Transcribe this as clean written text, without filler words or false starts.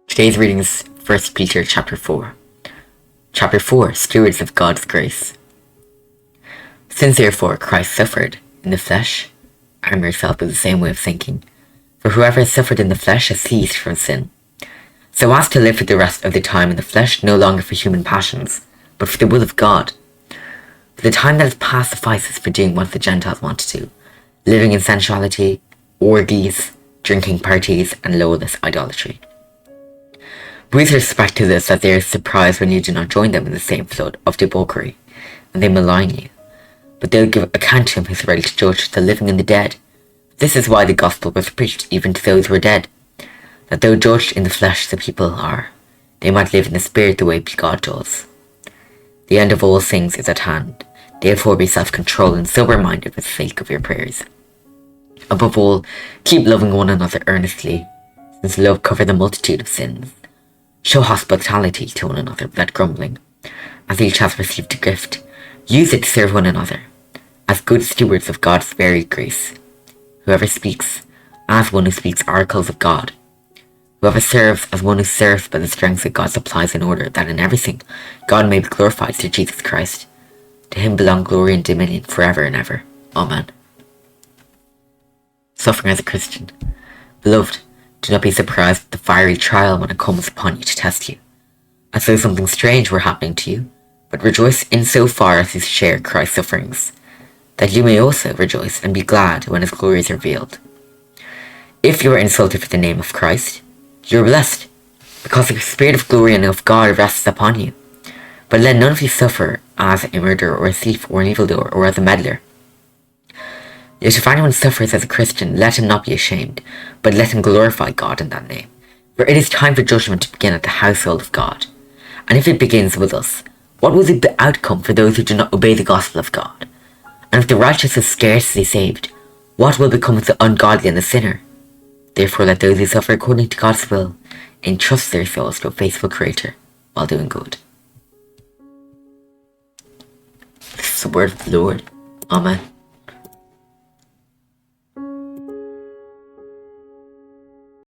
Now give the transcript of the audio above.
Today's reading is 1 Peter chapter 4. Chapter 4, Stewards of God's Grace. Since therefore Christ suffered in the flesh, arm yourself with the same way of thinking. For whoever has suffered in the flesh has ceased from sin, so as to live for the rest of the time in the flesh, no longer for human passions, but for the will of God. For the time that is past suffices for doing what the Gentiles want to do, living in sensuality, orgies, drinking parties, and lawless idolatry. With respect to this, that they are surprised when you do not join them in the same flood of debauchery, and they malign you. But they'll give account to him who is ready to judge the living and the dead. This is why the gospel was preached even to those who are dead, that though judged in the flesh the people are, they might live in the spirit the way God does. The end of all things is at hand. Therefore be self-controlled and sober-minded for the sake of your prayers. Above all, keep loving one another earnestly, since love covers the multitude of sins. Show hospitality to one another without grumbling. As each has received a gift, use it to serve one another, as good stewards of God's varied grace. Whoever speaks, as one who speaks oracles of God. Whoever serves, as one who serves by the strength that God supplies, in order that in everything God may be glorified through Jesus Christ. To him belong glory and dominion forever and ever. Amen. Suffering as a Christian. Beloved, do not be surprised at the fiery trial when it comes upon you to test you, as though something strange were happening to you, but rejoice in so far as you share Christ's sufferings, that you may also rejoice and be glad when his glory is revealed. If you are insulted for the name of Christ, you are blessed, because the Spirit of glory and of God rests upon you. But let none of you suffer as a murderer or a thief or an evildoer or as a meddler. Yet if anyone suffers as a Christian, let him not be ashamed, but let him glorify God in that name. For it is time for judgment to begin at the household of God. And if it begins with us, what will be the outcome for those who do not obey the gospel of God? And if the righteous is scarcely saved, what will become of the ungodly and the sinner? Therefore let those who suffer according to God's will entrust their souls to a faithful Creator while doing good. This is the word of the Lord. Amen.